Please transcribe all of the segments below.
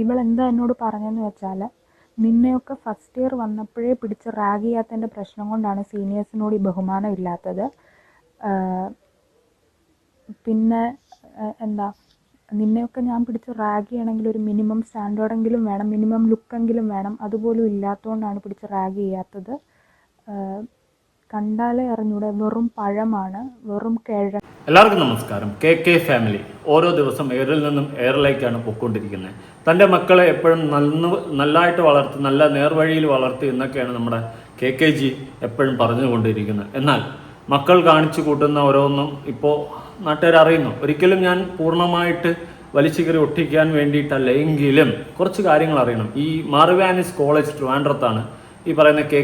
ഇവളെന്താ എന്നോട് പറഞ്ഞതെന്ന് വെച്ചാൽ, നിന്നെയൊക്കെ ഫസ്റ്റ് ഇയർ വന്നപ്പോഴേ പിടിച്ച് റാഗ് ചെയ്യാത്തതിൻ്റെ പ്രശ്നം കൊണ്ടാണ് സീനിയേഴ്സിനോട് ഈ ബഹുമാനം ഇല്ലാത്തത്. പിന്നെ എന്താ, നിന്നെയൊക്കെ ഞാൻ പിടിച്ച് റാഗ് ചെയ്യണമെങ്കിൽ ഒരു മിനിമം സ്റ്റാൻഡേർഡെങ്കിലും വേണം, മിനിമം ലുക്കെങ്കിലും വേണം. അതുപോലും ഇല്ലാത്തതുകൊണ്ടാണ് പിടിച്ച് റാഗ് ചെയ്യാത്തത്. കണ്ടാലേ അറിഞ്ഞൂടെ, വെറും പഴമാണ്, വെറും കിഴ. എല്ലാവർക്കും നമസ്കാരം. കെ ഫാമിലി ഓരോ ദിവസം എയറിൽ നിന്നും എയറിലേക്കാണ് പൊയ്ക്കൊണ്ടിരിക്കുന്നത്. തൻ്റെ മക്കളെ എപ്പോഴും നല്ലതായിട്ട് വളർത്തി, നല്ല നേർവഴിയിൽ വളർത്തി എന്നൊക്കെയാണ് നമ്മുടെ കെ എപ്പോഴും പറഞ്ഞുകൊണ്ടിരിക്കുന്നത്. എന്നാൽ മക്കൾ കാണിച്ചു കൂട്ടുന്ന ഓരോന്നും ഇപ്പോൾ നാട്ടുകാർ അറിയുന്നു. ഒരിക്കലും ഞാൻ പൂർണ്ണമായിട്ട് വലിച്ചു കയറി ഒട്ടിക്കാൻ വേണ്ടിയിട്ടല്ല, എങ്കിലും കുറച്ച് കാര്യങ്ങൾ അറിയണം. ഈ മാർവാനിസ് കോളേജ് ട്രിവാൻഡ്രത്താണ് ഈ പറയുന്ന കെ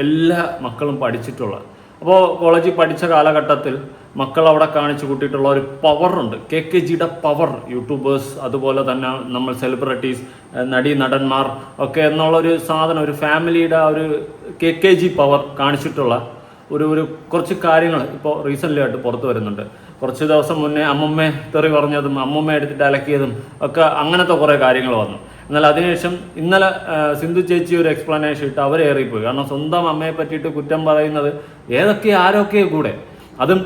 എല്ലാ മക്കളും പഠിച്ചിട്ടുള്ളത്. അപ്പോൾ കോളേജിൽ പഠിച്ച കാലഘട്ടത്തിൽ മക്കൾ അവിടെ കാണിച്ചു കൂട്ടിയിട്ടുള്ള ഒരു പവറുണ്ട്, കെ പവർ. യൂട്യൂബേഴ്സ്, അതുപോലെ തന്നെ നമ്മൾ സെലിബ്രിറ്റീസ്, നടന്മാർ ഒക്കെ എന്നുള്ളൊരു സാധനം, ഒരു ഫാമിലിയുടെ ഒരു കെ പവർ കാണിച്ചിട്ടുള്ള ഒരു കുറച്ച് കാര്യങ്ങൾ ഇപ്പോൾ റീസെൻ്റ്ലി ആയിട്ട് പുറത്തു വരുന്നുണ്ട്. കുറച്ച് ദിവസം മുന്നേ അമ്മുമ്മയെ തെറി പറഞ്ഞതും അമ്മുമ്മ എടുത്തിട്ട് അലക്കിയതും ഒക്കെ അങ്ങനത്തെ കുറേ കാര്യങ്ങൾ വന്നു. എന്നാൽ അതിനുശേഷം ഇന്നലെ സിന്ധു ചേച്ചി ഒരു എക്സ്പ്ലനേഷൻ ഇട്ട് അവരേറിപ്പോയി. കാരണം സ്വന്തം അമ്മയെ പറ്റിയിട്ട് കുറ്റം പറയുന്നത് ആരൊക്കെ കൂടെ, അതും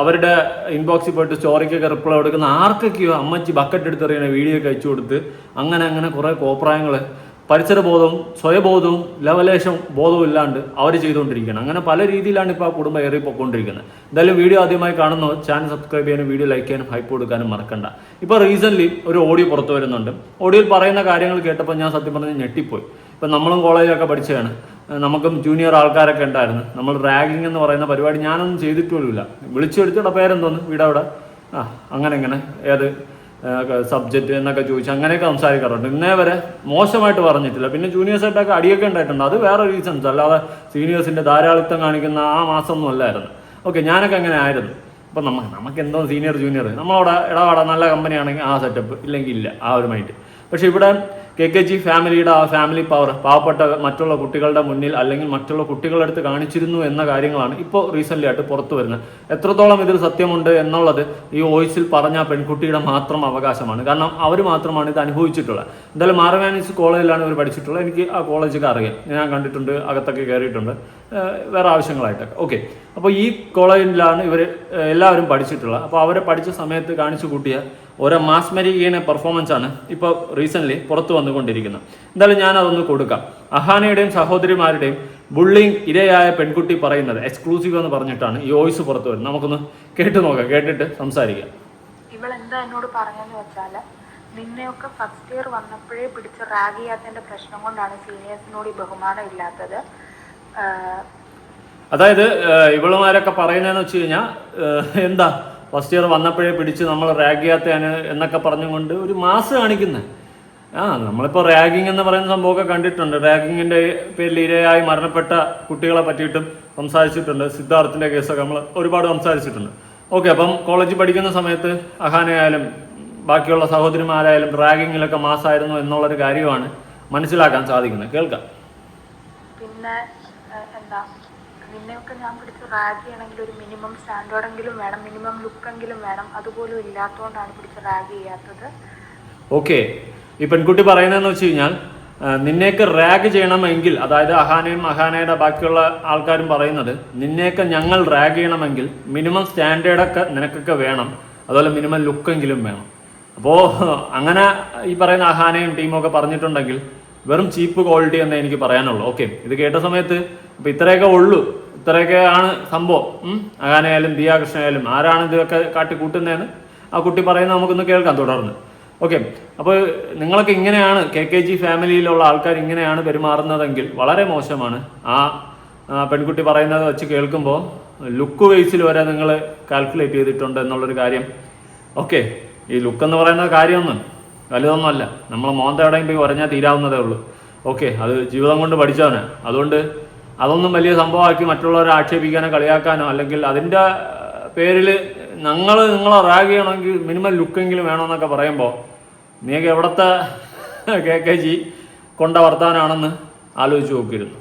അവരുടെ ഇൻബോക്സിൽ പോയിട്ട് സ്റ്റോറിക്കൊക്കെ റിപ്ലൈ കൊടുക്കുന്ന ആർക്കൊക്കെയോ അമ്മച്ചി ബക്കറ്റ് എടുത്തെറിയുന്ന വീഡിയോ ഒക്കെ അയച്ചു കൊടുത്ത് അങ്ങനെ കുറേ കോപ്രായങ്ങൾ, പരിസരബോധവും സ്വയബോധവും ലവലേശം ബോധവും ഇല്ലാണ്ട് അവർ ചെയ്തുകൊണ്ടിരിക്കുകയാണ്. അങ്ങനെ പല രീതിയിലാണ് ഇപ്പോൾ ആ കുടുംബം ഏറി പൊയ്ക്കൊണ്ടിരിക്കുന്നത്. എന്തായാലും വീഡിയോ ആദ്യമായി കാണുന്നവർ ചാനൽ സബ്സ്ക്രൈബ് ചെയ്യാനും വീഡിയോ ലൈക്ക് ചെയ്യാനും ഹൈപ്പ് കൊടുക്കാനും മറക്കണ്ട. ഇപ്പോൾ റീസെൻ്റ്ലി ഒരു ഓഡിയോ പുറത്തു വരുന്നുണ്ട്. ഓഡിയോയിൽ പറയുന്ന കാര്യങ്ങൾ കേട്ടപ്പോൾ ഞാൻ സത്യം പറഞ്ഞ് ഞെട്ടിപ്പോയി. ഇപ്പം നമ്മളും കോളേജിലൊക്കെ പഠിച്ചതാണ്, നമുക്കും ജൂനിയർ ആൾക്കാരൊക്കെ ഉണ്ടായിരുന്നു. നമ്മൾ റാഗിങ് എന്ന് പറയുന്ന പരിപാടി ഞാനൊന്നും ചെയ്തിട്ടുമില്ല. വിളിച്ചെടുത്തിട്ട് പേരെന്തോന്ന്, വീടവിടെ, അങ്ങനെ ഏത് സബ്ജക്റ്റ് എന്നൊക്കെ ചോദിച്ചു അങ്ങനെയൊക്കെ സംസാരിക്കാറുണ്ട്. ഇന്നേ വരെ മോശമായിട്ട് പറഞ്ഞിട്ടില്ല. പിന്നെ ജൂനിയേഴ്സായിട്ടൊക്കെ അടിയൊക്കെ ഉണ്ടായിട്ടുണ്ട്. അത് വേറെ റീസൺസ്, അല്ലാതെ സീനിയേഴ്സിൻ്റെ ധാരാളിത്തം കാണിക്കുന്ന ആ മാസമൊന്നും അല്ലായിരുന്നു. ഓക്കെ, ഞാനൊക്കെ അങ്ങനെ ആയിരുന്നു. അപ്പം നമുക്ക് എന്തോ സീനിയർ ജൂനിയർ, നമ്മളവിടെ ഇടപാടാ, നല്ല കമ്പനിയാണെങ്കിൽ ആ സെറ്റപ്പ്, ഇല്ലെങ്കിൽ ഇല്ല, ആ ഒരു മൈൻഡ്. പക്ഷെ ഇവിടെ കെ ഫാമിലിയുടെ ആ ഫാമിലി പവർ പാവപ്പെട്ട മറ്റുള്ള കുട്ടികളുടെ മുന്നിൽ അല്ലെങ്കിൽ മറ്റുള്ള കുട്ടികളുടെ അടുത്ത് കാണിച്ചിരുന്നു എന്ന കാര്യങ്ങളാണ് ഇപ്പോൾ റീസെൻ്റ്ലി ആയിട്ട് പുറത്തു വരുന്നത്. എത്രത്തോളം ഇതിൽ സത്യമുണ്ട് എന്നുള്ളത് ഈ വോയിസിൽ പറഞ്ഞ പെൺകുട്ടിയുടെ മാത്രം അവകാശമാണ്. കാരണം അവർ മാത്രമാണ് ഇത് അനുഭവിച്ചിട്ടുള്ളത്. എന്തായാലും മാർവാനിസ് കോളേജിലാണ് ഇവർ പഠിച്ചിട്ടുള്ളത്. എനിക്ക് ആ കോളേജൊക്കെ അറിയാം, ഞാൻ കണ്ടിട്ടുണ്ട്, അകത്തൊക്കെ കയറിയിട്ടുണ്ട് വേറെ ആവശ്യങ്ങളായിട്ടൊക്കെ. ഓക്കെ, അപ്പോൾ ഈ കോളേജിലാണ് ഇവർ എല്ലാവരും പഠിച്ചിട്ടുള്ളത്. അപ്പോൾ അവരെ പഠിച്ച സമയത്ത് കാണിച്ചു കൂട്ടിയ ഓരോ മാസ്മരികീന പെർഫോമൻസാണ് ഇപ്പോൾ റീസെൻ്റ്ലി പുറത്തു വന്നുകൊണ്ടിരിക്കുന്നത്. എന്തായാലും ഞാനതൊന്ന് കൊടുക്കാം. അഹാനയുടെയും സഹോദരിമാരുടെയും ബുള്ളിങ് ഇരയായ പെൺകുട്ടി പറയുന്നത് എക്സ്ക്ലൂസീവ് എന്ന് പറഞ്ഞിട്ടാണ് ഈ വോയിസ് പുറത്തു വരുന്നത്. നമുക്കൊന്ന് കേട്ട് നോക്കാം, കേട്ടിട്ട് സംസാരിക്കാം. ഇവളെന്താ എന്നോട് പറഞ്ഞതെന്ന് വെച്ചാൽ, നിന്നെയൊക്കെ ഫസ്റ്റ് ഇയർ വന്നപ്പോഴേ പിടിച്ച് റാഗ് ചെയ്യാത്തതിൻ്റെ പ്രശ്നം കൊണ്ടാണ് സീനിയേഴ്സിനോട് ഈ ബഹുമാനം ഇല്ലാത്തത്. അതായത് ഇവളുമാരൊക്കെ പറയുന്നതെന്ന് വെച്ച് കഴിഞ്ഞാൽ എന്താ, ഫസ്റ്റ് ഇയർ വന്നപ്പോഴേ പിടിച്ച് നമ്മൾ റാഗ് ചെയ്യാത്തതാണ് എന്നൊക്കെ പറഞ്ഞുകൊണ്ട് ഒരു മാസ് കാണിക്കുന്നത്. നമ്മളിപ്പോൾ റാഗിങ് എന്ന് പറയുന്ന സംഭവമൊക്കെ കണ്ടിട്ടുണ്ട്. റാഗിങ്ങിൻ്റെ പേരിൽ ഇരയായി മരണപ്പെട്ട കുട്ടികളെ പറ്റിയിട്ടും സംസാരിച്ചിട്ടുണ്ട്. സിദ്ധാർത്ഥിൻ്റെ കേസൊക്കെ നമ്മൾ ഒരുപാട് സംസാരിച്ചിട്ടുണ്ട്. ഓക്കെ, അപ്പം കോളേജിൽ പഠിക്കുന്ന സമയത്ത് അഹാനയായാലും ബാക്കിയുള്ള സഹോദരിമാരായാലും റാഗിങ്ങിലൊക്കെ മാസമായിരുന്നു എന്നുള്ളൊരു കാര്യമാണ് മനസ്സിലാക്കാൻ സാധിക്കുന്നത്. കേൾക്കാം. പിന്നെ എന്താ, നിന്നെയൊക്കെ ഞാൻ പിടിച്ച് റാഗ് ചെയ്യണമെങ്കിൽ ഒരു മിനിമം സ്റ്റാൻഡേർഡെങ്കിലും വേണം, മിനിമം ലുക്കെങ്കിലും വേണം. അതുപോലും ഇല്ലാത്തതുകൊണ്ടാണ് പിടിച്ച് റാഗ് ചെയ്യാത്തത്. ഓക്കെ, ഈ പെൺകുട്ടി പറയുന്നതെന്ന് വെച്ച് കഴിഞ്ഞാൽ, നിന്നെയൊക്കെ റാഗ് ചെയ്യണമെങ്കിൽ, അതായത് അഹാനയുടെ ബാക്കിയുള്ള ആൾക്കാരും പറയുന്നത്, നിന്നെയൊക്കെ ഞങ്ങൾ റാഗ് ചെയ്യണമെങ്കിൽ മിനിമം സ്റ്റാൻഡേർഡൊക്കെ നിനക്കൊക്കെ വേണം, അതുപോലെ മിനിമം ലുക്കെങ്കിലും വേണം. അപ്പോൾ അങ്ങനെ ഈ പറയുന്ന അഹാനയും ടീമൊക്കെ പറഞ്ഞിട്ടുണ്ടെങ്കിൽ വെറും ചീപ്പ് ക്വാളിറ്റി എന്നേ എനിക്ക് പറയാനുള്ളൂ. ഓക്കെ, ഇത് കേട്ട സമയത്ത് ഇപ്പം ഇത്രയൊക്കെ ഉള്ളൂ, ഇത്രയൊക്കെ ആണ് സംഭവം. അഹാനയായാലും ദിയാകൃഷ്ണയായാലും ആരാണ് ഇതൊക്കെ കാട്ടിക്കൂട്ടുന്നതെന്ന് ആ കുട്ടി പറയുന്നത് നമുക്കൊന്ന് കേൾക്കാം തുടർന്ന്. ഓക്കെ, അപ്പോൾ നിങ്ങളൊക്കെ ഇങ്ങനെയാണ്, കെ ഫാമിലിയിലുള്ള ആൾക്കാർ ഇങ്ങനെയാണ് പെരുമാറുന്നതെങ്കിൽ വളരെ മോശമാണ്. ആ പെൺകുട്ടി പറയുന്നത് വെച്ച് കേൾക്കുമ്പോൾ ലുക്ക് വൈസിൽ വരെ നിങ്ങൾ കാൽക്കുലേറ്റ് ചെയ്തിട്ടുണ്ട് എന്നുള്ളൊരു കാര്യം. ഓക്കെ, ഈ ലുക്ക് എന്ന് പറയുന്ന കാര്യമൊന്നും വലുതൊന്നുമല്ല, നമ്മൾ മോന്ത എവിടെയും പോയി പറഞ്ഞാൽ തീരാവുന്നതേ ഉള്ളൂ. ഓക്കെ, അത് ജീവിതം കൊണ്ട് പഠിച്ചവന്. അതുകൊണ്ട് അതൊന്നും വലിയ സംഭവമാക്കി മറ്റുള്ളവരെ ആക്ഷേപിക്കാനോ കളിയാക്കാനോ, അല്ലെങ്കിൽ അതിൻ്റെ പേരിൽ നിങ്ങളെ റാഗ് ചെയ്യണമെങ്കിൽ മിനിമം ലുക്കെങ്കിലും വേണമെന്നൊക്കെ പറയുമ്പോൾ നീയൊക്കെ എവിടത്തെ കെ കൊണ്ട വർത്താനാണെന്ന് ആലോചിച്ച് നോക്കിയിരുന്നു.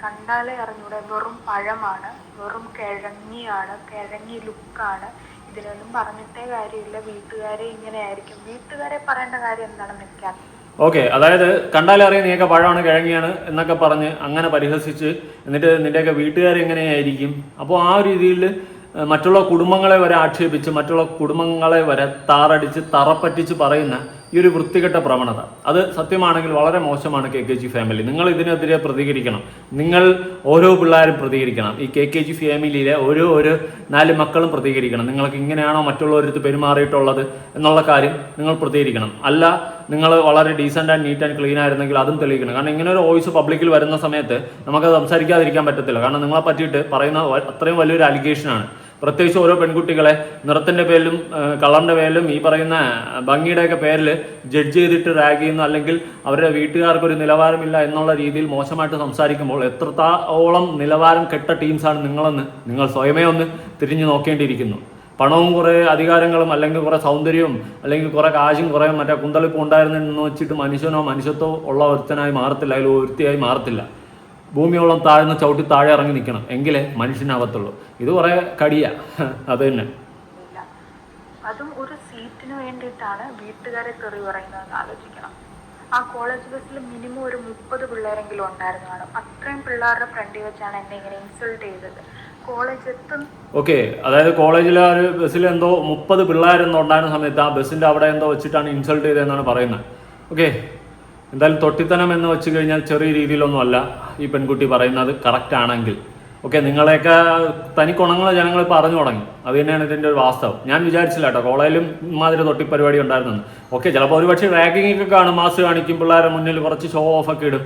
കണ്ടാലേ അറിഞ്ഞൂടെ, വെറും പഴമാണ്, വെറും കിഴങ്ങി ലുക്കാണ്. ഇതിനൊന്നും പറഞ്ഞിട്ടേ കാര്യമില്ല. വീട്ടുകാരെ ഇങ്ങനെയായിരിക്കും. വീട്ടുകാരെ പറയേണ്ട കാര്യം എന്താണെന്ന് എനിക്കറിയാം. ഓക്കെ, അതായത് കണ്ടാലറിയാം നീയൊക്കെ പഴമാണ് കിഴങ്ങിയാണ് എന്നൊക്കെ പറഞ്ഞ് അങ്ങനെ പരിഹസിച്ച് എന്നിട്ട് നിൻ്റെയൊക്കെ വീട്ടുകാരെങ്ങനെയായിരിക്കും. അപ്പോൾ ആ രീതിയിൽ മറ്റുള്ള കുടുംബങ്ങളെ വരെ ആക്ഷേപിച്ച് മറ്റുള്ള കുടുംബങ്ങളെ വരെ താറടിച്ച് തറപ്പറ്റിച്ച് പറയുന്ന ഈ ഒരു വൃത്തികെട്ട പ്രവണത അത് സത്യമാണെങ്കിൽ വളരെ മോശമാണ്. KKG ഫാമിലി, നിങ്ങൾ ഇതിനെതിരെ പ്രതികരിക്കണം. നിങ്ങൾ ഓരോ പിള്ളേരും പ്രതികരിക്കണം. ഈ KKG ഫാമിലിയിലെ ഓരോ 4 മക്കളും പ്രതികരിക്കണം. നിങ്ങൾക്ക് ഇങ്ങനെയാണോ മറ്റുള്ളവരടുത്ത് പെരുമാറിയിട്ടുള്ളത് എന്നുള്ള കാര്യം നിങ്ങൾ പ്രതികരിക്കണം. അല്ല, നിങ്ങൾ വളരെ decent and neat and clean ആയിരുന്നെങ്കിൽ അതും തെളിയിക്കണം. കാരണം ഇങ്ങനെ ഒരു വോയിസ് പബ്ലിക്കിൽ വരുന്ന സമയത്ത് നമുക്കത് സംസാരിക്കാതിരിക്കാൻ പറ്റത്തില്ല. കാരണം നിങ്ങളെ പറ്റിയിട്ട് പറയുന്ന അത്രയും വലിയൊരു അലിഗേഷനാണ്. പ്രത്യേകിച്ച് ഓരോ പെൺകുട്ടികളെ നിറത്തിൻ്റെ പേരിലും കളറിൻ്റെ പേരിലും ഈ പറയുന്ന ഭംഗിയുടെയൊക്കെ പേരിൽ ജഡ്ജ് ചെയ്തിട്ട് റാഗ് ചെയ്യുന്നു, അല്ലെങ്കിൽ അവരുടെ വീട്ടുകാർക്കൊരു നിലവാരമില്ല എന്നുള്ള രീതിയിൽ മോശമായിട്ട് സംസാരിക്കുമ്പോൾ എത്രത്തോളം നിലവാരം കെട്ട ടീംസാണ് നിങ്ങളെന്ന് നിങ്ങൾ സ്വയമേ ഒന്ന് തിരിഞ്ഞു നോക്കേണ്ടിയിരിക്കുന്നു. പണവും കുറേ അധികാരങ്ങളും അല്ലെങ്കിൽ കുറേ സൗന്ദര്യവും അല്ലെങ്കിൽ കുറേ കാശും കുറേ മറ്റേ കുന്തളിപ്പും ഉണ്ടായിരുന്നെന്ന് വെച്ചിട്ട് മനുഷ്യത്വമോ ഉള്ള ഒരുത്തനായി മാറത്തില്ല, അതിൽ ഒരുത്തിയായി മാറത്തില്ല. ഭൂമിയോളം താഴ്ന്ന് ചവിട്ടി താഴെ ഇറങ്ങി നിൽക്കണം, എങ്കിലേ മനുഷ്യനാവത്തുള്ളൂ. ഇത് കുറേ കടിയാ, അത് തന്നെ. അതും ഒരു സീറ്റിന് വേണ്ടിയിട്ടാണ് വീട്ടുകാരെ തെറി പറയുന്നതെന്ന് ആലോചിക്കണം. ആ കോളേജ് ബസ്സിൽ മിനിമം ഒരു 30 പിള്ളേരെങ്കിലും ഉണ്ടായിരുന്നു കാണും. അത്രയും പിള്ളേരുടെ ഫ്രണ്ടിൽ വെച്ചാണ് എന്നെ ഇങ്ങനെ ഇൻസൾട്ട് ചെയ്തത്. കോളേജ് എത്തും. ഓക്കെ, അതായത് കോളേജിലെ ഒരു ബസ്സിൽ എന്തോ 30 പിള്ളേരെന്തോ ഉണ്ടായിരുന്ന സമയത്ത് ആ ബസ്സിൻ്റെ അവിടെ എന്തോ വെച്ചിട്ടാണ് ഇൻസൾട്ട് ചെയ്തതെന്നാണ് പറയുന്നത്. ഓക്കെ, എന്തായാലും തൊട്ടിത്തനം എന്ന് വെച്ച് കഴിഞ്ഞാൽ ചെറിയ രീതിയിലൊന്നും അല്ല ഈ പെൺകുട്ടി പറയുന്നത് കറക്റ്റ് ആണെങ്കിൽ. ഓക്കെ, നിങ്ങളെയൊക്കെ തനിക്കുണങ്ങളെ ജനങ്ങൾ പറഞ്ഞു തുടങ്ങി. അത് തന്നെയാണ് ഇതിൻ്റെ ഒരു വാസ്തവം. ഞാൻ വിചാരിച്ചില്ല കേട്ടോ കോളേജിലും ഇമാതിരി തൊട്ടിപ്പരിപാടി ഉണ്ടായിരുന്നു. ഓക്കെ, ചിലപ്പോൾ ഒരുപക്ഷെ റാഗിങ് ഒക്കെ കാണും, മാസ് കാണിക്കും, പിള്ളേരുടെ മുന്നിൽ കുറച്ച് ഷോ ഓഫ് ഒക്കെ ഇടും,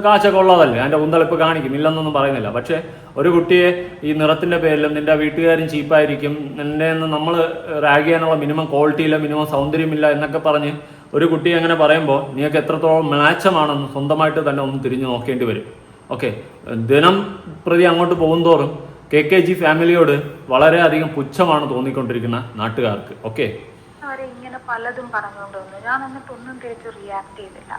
കാശൊക്കെ ഉള്ളതല്ലേ, അതിൻ്റെ കുന്തളിപ്പ് കാണിക്കും, ഇല്ലെന്നൊന്നും പറയുന്നില്ല. പക്ഷേ ഒരു കുട്ടിയെ ഈ നിറത്തിൻ്റെ പേരിലും നിൻ്റെ വീട്ടുകാരും ചീപ്പായിരിക്കും, നിൻ്റെ നമ്മൾ റാഗ് ചെയ്യാനുള്ള മിനിമം ക്വാളിറ്റിയില്ല, മിനിമം സൗന്ദര്യമില്ല എന്നൊക്കെ പറഞ്ഞ് ഒരു കുട്ടി അങ്ങനെ പറയുമ്പോൾ നീയൊക്കെ എത്രത്തോളം മ്ലാച്ചമാണെന്ന് സ്വന്തമായിട്ട് തന്നെ ഒന്ന് തിരിഞ്ഞു നോക്കേണ്ടി വരും. ഓക്കെ, ദിനം പ്രതി അങ്ങോട്ട് പോകുന്തോറും KKG ഫാമിലിയോട് വളരെയധികം പുച്ഛമാണ് തോന്നിക്കൊണ്ടിരിക്കുന്ന നാട്ടുകാർക്ക്. ഓക്കെ, അവരെ ഇങ്ങനെ പലതും പറഞ്ഞുകൊണ്ട് വന്നു. ഞാൻ എന്നിട്ടൊന്നും തിരിച്ച് റിയാക്ട് ചെയ്തില്ല.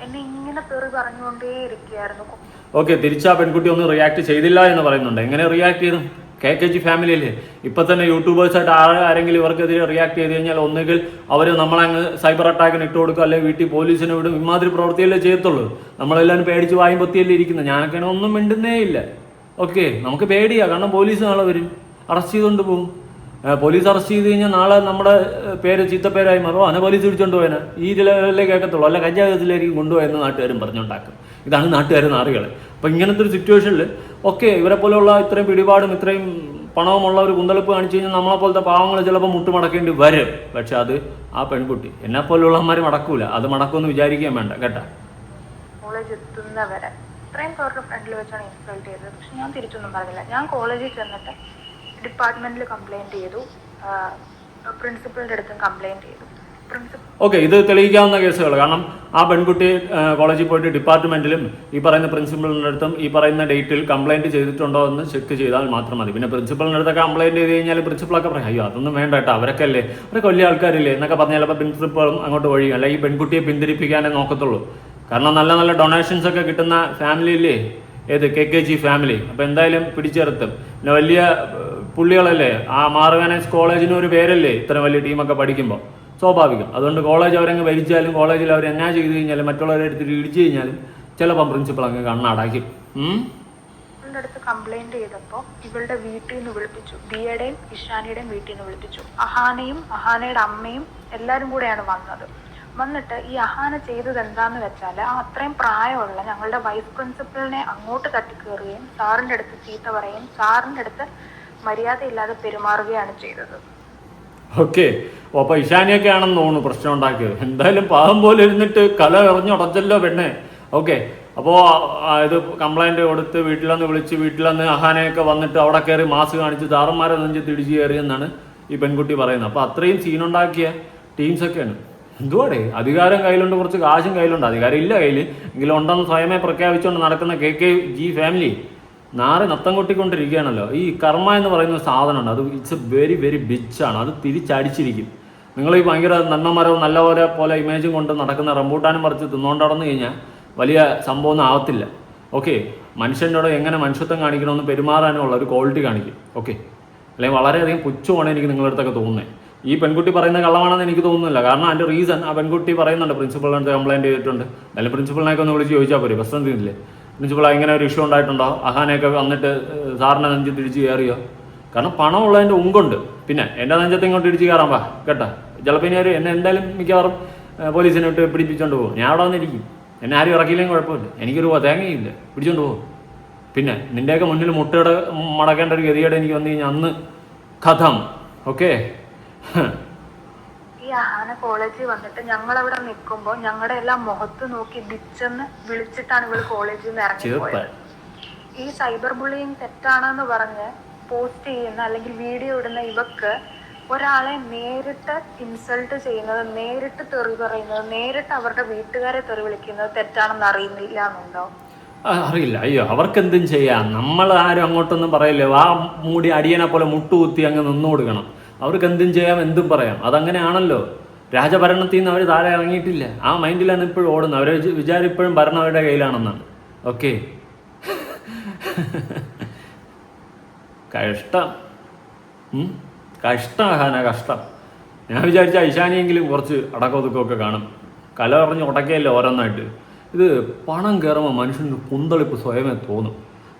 എന്നെ ഇങ്ങനെ തെറി പറഞ്ഞുകൊണ്ടേ ഇരിക്കുകയായിരുന്നു. ഓക്കെ, തിരിച്ചാ പെൺകുട്ടി ഒന്നും റിയാക്ട് ചെയ്തില്ല എന്ന് പറയുന്നുണ്ട്. എങ്ങനെ റിയാക്ട് ചെയ്തു? KKG ഫാമിലിയില്ലേ ഇപ്പം തന്നെ യൂട്യൂബേഴ്സായിട്ട് ആരെങ്കിലും ഇവർക്കെതിരെ റിയാക്ട് ചെയ്ത് കഴിഞ്ഞാൽ ഒന്നുകിൽ അവർ നമ്മളങ്ങ് സൈബർ അറ്റാക്കിന് ഇട്ട് കൊടുക്കുക, അല്ലെങ്കിൽ വീട്ടിൽ പോലീസിനെ വിടും. ഇമാതിരി പ്രവൃത്തിയല്ലേ ചെയ്യത്തുള്ളൂ. നമ്മളെല്ലാവരും പേടിച്ച് വായും പൊത്തിയല്ലേ ഇരിക്കുന്നത്. ഞാനൊക്കെ ഒന്നും മിണ്ടുന്നേ ഇല്ല. ഓക്കെ, നമുക്ക് പേടിയാണ്. കാരണം പോലീസ് നാളെ വരും, അറസ്റ്റ് ചെയ്തുകൊണ്ട് പോകും. പോലീസ് അറസ്റ്റ് ചെയ്ത് കഴിഞ്ഞാൽ നാളെ നമ്മുടെ പേര് ചീത്തപ്പേരായി മാറും. അനെ പോലീസ് പിടിച്ചോണ്ട് പോയനെ ഈ ജില്ലകളിലേ കേൾക്കത്തുള്ളൂ, അല്ല കഞ്ചാവത്തിലായിരിക്കും കൊണ്ടുപോയെന്ന് നാട്ടുകാരും പറഞ്ഞുണ്ടാക്കും. ഇതാണ് നാട്ടുകാർ നാറികൾ. അപ്പം ഇങ്ങനത്തെ ഒരു സിറ്റുവേഷനിൽ ഓക്കെ, ഇവരെ പോലെയുള്ള ഇത്രയും പിടിപാടും ഇത്രയും പണവുമുള്ള ഒരു കുന്തളിപ്പ് കാണിച്ചു കഴിഞ്ഞാൽ നമ്മളെപ്പോലത്തെ പാവങ്ങൾ ചിലപ്പോൾ മുട്ടുമടക്കേണ്ടി വരും. പക്ഷെ അത് ആ പെൺകുട്ടി എന്നെ പോലെയുള്ളവന്മാർ മടക്കൂല. അത് മടക്കുമെന്ന് വിചാരിക്കാൻ വേണ്ട കേട്ടാ. കോളേജ് എത്തുന്നവരെ ഇത്രയും പേരുടെ ഫ്രണ്ടിൽ വെച്ചാണ് ഇൻസൾട്ട് ചെയ്തത്. പക്ഷെ ഞാൻ തിരിച്ചൊന്നും പറഞ്ഞില്ല. ഞാൻ കോളേജിൽ ചെന്നിട്ട് ഡിപ്പാർട്ട്മെന്റിൽ കംപ്ലൈൻറ്റ് ചെയ്തു, പ്രിൻസിപ്പളിൻ്റെ അടുത്തും കംപ്ലൈൻറ്റ് ചെയ്തു. ഓക്കെ, ഇത് തെളിയിക്കാവുന്ന കേസുകൾ. കാരണം ആ പെൺകുട്ടി കോളേജിൽ പോയിട്ട് ഡിപ്പാർട്ട്മെന്റിലും ഈ പറയുന്ന പ്രിൻസിപ്പളിൻ്റെ അടുത്തും ഈ പറയുന്ന ഡേറ്റിൽ കംപ്ലൈൻറ്റ് ചെയ്തിട്ടുണ്ടോ എന്ന് ചെക്ക് ചെയ്താൽ മാത്രം മതി. പിന്നെ പ്രിൻസിപ്പളിൻ്റെ അടുത്തൊക്കെ കംപ്ലൈൻറ്റ് ചെയ്ത് കഴിഞ്ഞാൽ പ്രിൻസിപ്പളൊക്കെ പറയും അയ്യോ അതൊന്നും വേണ്ട കേട്ടോ, അവരൊക്കെ അല്ലേ, അവരൊക്കെ വലിയ ആൾക്കാരില്ലേ എന്നൊക്കെ പറഞ്ഞാൽ ചിലപ്പോൾ പ്രിൻസിപ്പളും അങ്ങോട്ട് ഒഴിയും. അല്ലെങ്കിൽ ഈ പെൺകുട്ടിയെ പിന്തിരിപ്പിക്കാനേ നോക്കത്തുള്ളൂ. കാരണം നല്ല നല്ല ഡൊണേഷൻസ് ഒക്കെ കിട്ടുന്ന ഫാമിലിയില്ലേ ഏത് KKG ഫാമിലി. അപ്പോൾ എന്തായാലും പിടിച്ചെറുത്തും. പിന്നെ വലിയ പുള്ളികളല്ലേ, ആ മാർഗനൈസ് കോളേജിന് ഒരു പേരല്ലേ ഇത്ര വലിയ ടീമൊക്കെ പഠിക്കുമ്പോൾ, സ്വാഭാവികം. അതുകൊണ്ട് കോളേജ് അവരങ്ങ് ഭരിച്ചാലും കോളേജിൽ അവർ എന്നാ ചെയ്ത് കഴിഞ്ഞാലും മറ്റുള്ളവരെ അടുത്ത് ഇടിച്ചു കഴിഞ്ഞാലും ചിലപ്പം പ്രിൻസിപ്പൾ അങ്ങ് കണ്ണടയ്ക്കും. അടുത്ത് കംപ്ലൈന്റ് ചെയ്തപ്പോൾ ഇവളുടെ വീട്ടിൽ നിന്ന് വിളിപ്പിച്ചു, ദിയയുടെയും ഇഷാനിയുടെയും വീട്ടിൽ നിന്ന് വിളിപ്പിച്ചു. അഹാനയും അഹാനയുടെ അമ്മയും എല്ലാവരും കൂടെയാണ് വന്നത്. വന്നിട്ട് ഈ അഹാന ചെയ്തത് എന്താന്ന് വെച്ചാൽ ആ അത്രയും പ്രായമുള്ള ഞങ്ങളുടെ വൈസ് പ്രിൻസിപ്പളിനെ അങ്ങോട്ട് തട്ടിക്കയറുകയും സാറിൻ്റെ അടുത്ത് ചീത്ത പറയുകയും സാറിൻ്റെ അടുത്ത് മര്യാദയില്ലാതെ പെരുമാറുകയാണ് ചെയ്തത്. ഓക്കെ, അപ്പോൾ ഇഷാനിയൊക്കെ ആണെന്ന് തോന്നുന്നു പ്രശ്നം ഉണ്ടാക്കിയത്. എന്തായാലും പാവം പോലെ ഇരുന്നിട്ട് കല എറിഞ്ഞുടച്ചല്ലോ പെണ്ണെ. ഓക്കെ, അപ്പോൾ ഇത് കംപ്ലൈൻറ്റ് കൊടുത്ത് വീട്ടിലൊന്ന് വിളിച്ച് വീട്ടിലൊന്ന് അഹാനയൊക്കെ വന്നിട്ട് അവിടെ കയറി മാസ് കാണിച്ച് താറന്മാരെ നെഞ്ച് തിടിച്ച് കയറിയെന്നാണ് ഈ പെൺകുട്ടി പറയുന്നത്. അപ്പോൾ അത്രയും സീനുണ്ടാക്കിയ ടീംസൊക്കെയാണ്. എന്തുവാടേ, അധികാരം കയ്യിലുണ്ട്, കുറച്ച് കാശും കയ്യിലുണ്ട്. അധികാരം ഇല്ല കയ്യിൽ, എങ്കിലും ഉണ്ടെന്ന് സ്വയമേ പ്രഖ്യാപിച്ചുകൊണ്ട് നടക്കുന്ന KKG ഫാമിലി നാറ് നത്തം കൊട്ടിക്കൊണ്ടിരിക്കുകയാണല്ലോ. ഈ കർമ്മ എന്ന് പറയുന്ന സാധനമുണ്ട്, അത് ഇറ്റ്സ് വെരി വെരി ബിച്ചാണ്. അത് തിരിച്ചടിച്ചിരിക്കും. നിങ്ങൾ ഈ ഭയങ്കര നന്മമരവും നല്ലപോലെ പോലെ ഇമേജും കൊണ്ട് നടക്കുന്ന റംബൂട്ടാനും പറിച്ച് തിന്നുകൊണ്ട് നടന്നു കഴിഞ്ഞാൽ വലിയ സംഭവമൊന്നും ആവത്തില്ല. ഓക്കെ, മനുഷ്യനോട് എങ്ങനെ മനുഷ്യത്വം കാണിക്കണമെന്ന് പെരുമാറാനുള്ള ഒരു ക്വാളിറ്റി കാണിക്കും. ഓക്കെ, അല്ലെങ്കിൽ വളരെയധികം പുച്ഛമാണ് എനിക്ക് നിങ്ങളുടെ അടുത്തൊക്കെ തോന്നുന്നത്. ഈ പെൺകുട്ടി പറയുന്ന കള്ളമാണെന്ന് എനിക്ക് തോന്നുന്നില്ല. കാരണം അതിൻ്റെ റീസൺ ആ പെൺകുട്ടി പറയുന്നുണ്ട്, പ്രിൻസിപ്പളിൻ്റെ അടുത്ത് കംപ്ലയിൻറ്റ് ചെയ്തിട്ടുണ്ട്. അല്ലെങ്കിൽ പ്രിൻസിപ്പളിനെയൊക്കെ ഒന്ന് വിളിച്ച് ചോദിച്ചാൽ പോരെ, പ്രശ്നം തീരില്ലേ? പ്രിൻസിപ്പൾ ഇങ്ങനെ ഒരു ഇഷ്യൂ ഉണ്ടായിട്ടുണ്ടോ, അഹാനയൊക്കെ വന്നിട്ട് സാറിനെ നെഞ്ച് തിരിച്ച് കയറിയോ? കാരണം പണമുള്ളതിൻ്റെ ഉങ്കുണ്ട്. പിന്നെ എൻ്റെ നെഞ്ചത്ത് ഇങ്ങോട്ട് ഇടിച്ച് കയറാൻ പാ കേട്ടോ. ചിലപ്പോൾ ഇനി എന്നെ എന്തായാലും മിക്കവാറും പോലീസിനെ ഇട്ട് പിടിപ്പിച്ചുകൊണ്ട് പോകും. ഞാൻ അവിടെ വന്നിരിക്കും. എന്നെ ആരും ഇറക്കിയില്ലെങ്കിൽ കുഴപ്പമില്ല, എനിക്കൊരു തേങ്ങയില്ല, പിടിച്ചുകൊണ്ട് പോകും. പിന്നെ നിൻ്റെയൊക്കെ മുന്നിൽ മുട്ടയുടെ മടക്കേണ്ട ഒരു ഗതികേട് എനിക്ക് വന്നു കഴിഞ്ഞാൽ അന്ന് കഥം. ഓക്കെ. ഈ അഹാന കോളേജിൽ വന്നിട്ട് ഞങ്ങൾ അവിടെ നിൽക്കുമ്പോൾ ഞങ്ങളുടെ എല്ലാം മുഖത്ത് നോക്കി ബിച്ചെന്ന് വിളിച്ചിട്ടാണ് ഇവള് കോളേജിൽ നിന്ന് ഇറങ്ങിപ്പോയത്. ഈ സൈബർ ബുള്ളിങ് തെറ്റാണെന്ന് പറഞ്ഞ് പോസ്റ്റ് ചെയ്യുന്ന അല്ലെങ്കിൽ വീഡിയോ ഇടുന്ന ഇവക്ക് ഒരാളെ നേരിട്ട് ഇൻസൾട്ട് ചെയ്യുന്നത്, നേരിട്ട് തെറി പറയുന്നത്, നേരിട്ട് അവരുടെ വീട്ടുകാരെ തെറി വിളിക്കുന്നത് തെറ്റാണെന്ന് അറിയുന്നില്ല എന്നുണ്ടോ? അറിയില്ല. അയ്യോ, അവർക്കെന്തും ചെയ്യാം. നമ്മൾ ആരും അങ്ങോട്ടൊന്നും പറയില്ല. ആ മൂടി അടിയനെ പോലെ മുട്ടുകുത്തി അങ്ങ് നിന്നു കൊടുക്കണം. അവർക്ക് എന്തും ചെയ്യാം, എന്തും പറയാം. അതങ്ങനെയാണല്ലോ. രാജഭരണത്തിൽ നിന്ന് അവർ താഴെ ഇറങ്ങിയിട്ടില്ല. ആ മൈൻഡിലാണ് ഇപ്പോഴും ഓടുന്നത്. അവരെ വിചാരം ഇപ്പോഴും ഭരണം അവരുടെ കയ്യിലാണെന്നാണ്. ഓക്കെ. കഷ്ടം, കഷ്ടം അഹാന, കഷ്ടം. ഞാൻ വിചാരിച്ച ഐശാനിയെങ്കിലും കുറച്ച് അടക്കമൊതുക്കമൊക്കെ കാണും. കല പറഞ്ഞ് ഉടക്കയല്ലേ ഓരോന്നായിട്ട്. ഇത് പണം കയറുമ്പോൾ മനുഷ്യന് കുന്തളിപ്പ് സ്വയമേ തോന്നും.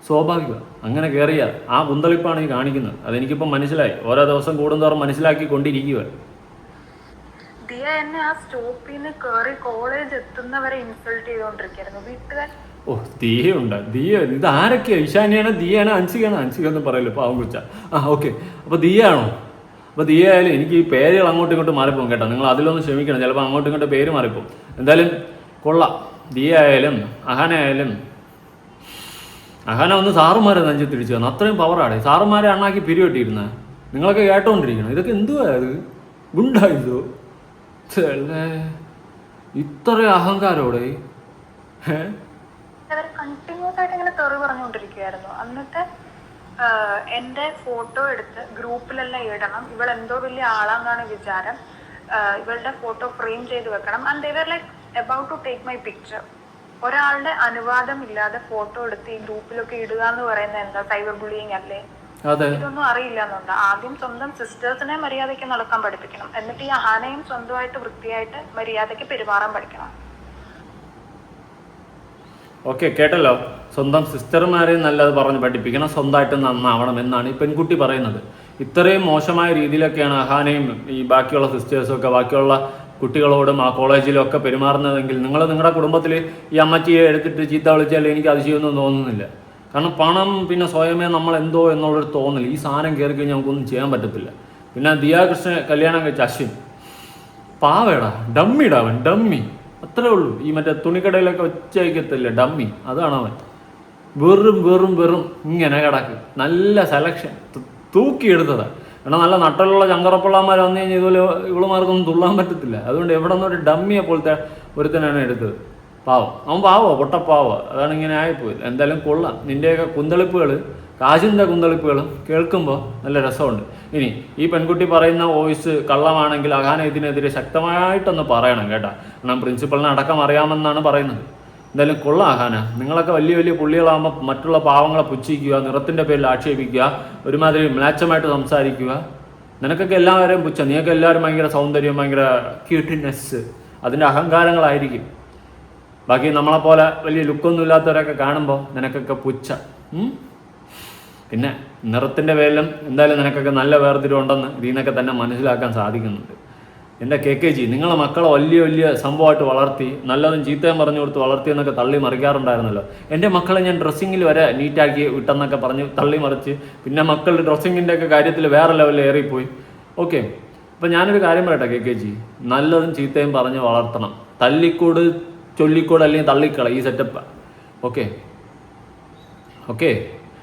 സ്വാഭാവികം. അങ്ങനെ കയറിയ ആ കുന്തളിപ്പാണ് ഈ കാണിക്കുന്നത്. അതെനിക്കിപ്പം മനസ്സിലായി. ഓരോ ദിവസം കൂടുന്തോറും മനസ്സിലാക്കിക്കൊണ്ടിരിക്കുക. ദിയ എന്നെ ആ സ്റ്റോപ്പിൽ നിന്ന് കയറി കോളേജ് എത്തുന്നവരെ ഇൻസൾട്ട് ചെയ്തുകൊണ്ടിരിക്കുകയായിരുന്നു വീട്ടുകാർ. ഓ, ദിയയുണ്ട്. ദിയ ഇത് ആരൊക്കെയാണ്? ഈശാനിയാണ്, ദിയാണ്, അൻസികയാണ്. അൻസിക എന്ന് പറയല്ലോ, പാവം കുച്ച. ഓക്കെ. അപ്പോൾ ദിയ ആണോ? അപ്പോൾ ദിയ ആയാലും എനിക്ക് ഈ പേരുകൾ അങ്ങോട്ടും ഇങ്ങോട്ടും മാറിപ്പോകും കേട്ടോ. നിങ്ങൾ അതിലൊന്ന് ക്ഷമിക്കണം. ചിലപ്പോൾ അങ്ങോട്ടും ഇങ്ങോട്ടും പേര് മാറിപ്പോകും. എന്തായാലും കൊള്ളാം. ദിയ ആയാലും അഹാന ആയാലും. അഹാന ഒന്ന് സാറുമാരെ നെഞ്ച് തിരിച്ചു വന്നു. അത്രയും പവറാണ്. സാറുമാരെ അണ്ണാക്കി പിരിവെട്ടിയിരുന്നത് നിങ്ങളൊക്കെ കേട്ടോണ്ടിരിക്കണം. ഇതൊക്കെ എന്തുവാ അത്? ഗുണ്ടായിതോ? ഇത്ര അഹങ്കാരോടെ കണ്ടിന്യൂസ് ആയിട്ട് ഇങ്ങനെ തെറി പറഞ്ഞുകൊണ്ടിരിക്കുകയായിരുന്നു. എന്നിട്ട് എന്റെ ഫോട്ടോ എടുത്ത് ഗ്രൂപ്പിലെല്ലാം ഇടണം, ഇവൾ എന്തോ വലിയ ആളാന്നാണ് വിചാരം, ഇവളുടെ ഫോട്ടോ ഫ്രെയിം ചെയ്ത് വെക്കണം. And they were like about to take my picture. ഒരാളുടെ അനുവാദം ഇല്ലാതെ ഫോട്ടോ എടുത്ത് ഈ ഗ്രൂപ്പിലൊക്കെ ഇടുക എന്ന് പറയുന്നത് എന്താ? സൈബർ ബുള്ളിങ് അല്ലേ? ഇതൊന്നും അറിയില്ല എന്നുണ്ട്. ആദ്യം സ്വന്തം സിസ്റ്റേഴ്സിനെ മര്യാദയ്ക്ക് നടക്കാൻ പഠിപ്പിക്കണം. എന്നിട്ട് ഈ അഹാനയും സ്വന്തമായിട്ട് വൃത്തിയായിട്ട് മര്യാദയ്ക്ക് പെരുമാറാൻ പഠിക്കണം. ഓക്കെ, കേട്ടല്ലോ. സ്വന്തം സിസ്റ്റർമാരെയും നല്ലത് പറഞ്ഞ് പഠിപ്പിക്കണം, സ്വന്തമായിട്ട് നന്നാവണം എന്നാണ് ഈ പെൺകുട്ടി പറയുന്നത്. ഇത്രയും മോശമായ രീതിയിലൊക്കെയാണ് അഹാനയും ഈ ബാക്കിയുള്ള സിസ്റ്റേഴ്സൊക്കെ ബാക്കിയുള്ള കുട്ടികളോടും ആ കോളേജിലും ഒക്കെ പെരുമാറുന്നതെങ്കിൽ നിങ്ങൾ നിങ്ങളുടെ കുടുംബത്തിൽ ഈ അമ്മച്ചിയെ എടുത്തിട്ട് ചീത്ത വിളിച്ചാൽ എനിക്ക് അതിശയമൊന്നും തോന്നുന്നില്ല. കാരണം പണം പിന്നെ സ്വയമേ നമ്മൾ എന്തോ എന്നുള്ളൊരു തോന്നൽ. ഈ സാധനം കയറി കഴിഞ്ഞാൽ നമുക്കൊന്നും ചെയ്യാൻ പറ്റത്തില്ല. പിന്നെ ദിയാകൃഷ്ണ കല്യാണം കഴിച്ച അശ്വിൻ പാവേടാ, ഡമ്മിടാ അവൻ, ഡമ്മി. അത്രേ ഉള്ളൂ. ഈ മറ്റേ തുണിക്കടയിലൊക്കെ ഒച്ചയ്ക്കത്തില്ല, ഡമ്മി. അതാണ് അവൻ. വെറും വെറും വെറും ഇങ്ങനെ കിടക്ക്. നല്ല സെലക്ഷൻ തൂക്കിയെടുത്തതാണ്. കാരണം നല്ല നട്ടലുള്ള ചങ്കറപ്പിള്ളമാർ വന്നു കഴിഞ്ഞാൽ ഇതുപോലെ ഇവളുമാർക്കൊന്നും തുള്ളാൻ പറ്റത്തില്ല. അതുകൊണ്ട് എവിടെ നിന്നൊരു ഡമ്മിയെ പോലത്തെ ഒരുത്തനാണ് എടുത്തത്. പാവം. അവൻ പാവോ, പൊട്ടപ്പാവോ. അതാണ് ഇങ്ങനെ ആയിപ്പോയില്ല. എന്തായാലും കൊള്ളാം. നിൻ്റെയൊക്കെ കുന്തളിപ്പുകൾ, കാശിൻ്റെ കുന്തളിപ്പുകളും കേൾക്കുമ്പോൾ നല്ല രസമുണ്ട്. ഇനി ഈ പെൺകുട്ടി പറയുന്ന വോയിസ് കള്ളമാണെങ്കിൽ അഹാന ഇതിനെതിരെ ശക്തമായിട്ടൊന്ന് പറയണം കേട്ടോ. കാരണം പ്രിൻസിപ്പളിനെ അടക്കം അറിയാമെന്നാണ് പറയുന്നത്. എന്തായാലും കൊള്ളാം അഹാന. നിങ്ങളൊക്കെ വലിയ വലിയ പുള്ളികളാകുമ്പോൾ മറ്റുള്ള പാവങ്ങളെ പുച്ഛിക്കുക, നിറത്തിൻ്റെ പേരിൽ ആക്ഷേപിക്കുക, ഒരുമാതിരി മ്ലാച്ചമായിട്ട് സംസാരിക്കുക. നിനക്കൊക്കെ എല്ലാവരെയും പുച്ഛം. നീയൊക്കെ എല്ലാവരും ഭയങ്കര സൗന്ദര്യം, ഭയങ്കര ക്യൂട്ട്നെസ്, അതിൻ്റെ അഹങ്കാരങ്ങളായിരിക്കും. ബാക്കി നമ്മളെപ്പോലെ വലിയ ലുക്കൊന്നും ഇല്ലാത്തവരൊക്കെ കാണുമ്പോൾ നിനക്കൊക്കെ പുച്ഛം. പിന്നെ നിറത്തിൻ്റെ പേരിലും എന്തായാലും നിനക്കൊക്കെ നല്ല വേർതിരിവുണ്ടെന്ന് ഇതിൽ നിന്നൊക്കെ തന്നെ മനസ്സിലാക്കാൻ സാധിക്കുന്നുണ്ട്. എൻ്റെ KKG, നിങ്ങളെ മക്കളെ വലിയ വലിയ സംഭവമായിട്ട് വളർത്തി, നല്ലതും ചീത്തയും പറഞ്ഞു കൊടുത്ത് വളർത്തിയെന്നൊക്കെ തള്ളി മറിക്കാറുണ്ടായിരുന്നല്ലോ. എൻ്റെ മക്കളെ ഞാൻ ഡ്രസ്സിങ്ങിൽ വരെ നീറ്റാക്കി വിട്ടെന്നൊക്കെ പറഞ്ഞ് തള്ളി മറിച്ച് പിന്നെ മക്കളുടെ ഡ്രസ്സിങ്ങിൻ്റെ ഒക്കെ കാര്യത്തിൽ വേറെ ലെവലിൽ ഏറിപ്പോയി. ഓക്കെ. അപ്പോൾ ഞാനൊരു കാര്യം പറയട്ടെ KKG, നല്ലതും ചീത്തയും പറഞ്ഞ് വളർത്തണം. തല്ലിക്കൂട് ചൊല്ലിക്കൂട് അല്ലെങ്കിൽ തള്ളിക്കള ഈ സെറ്റപ്പ്. Okay okay.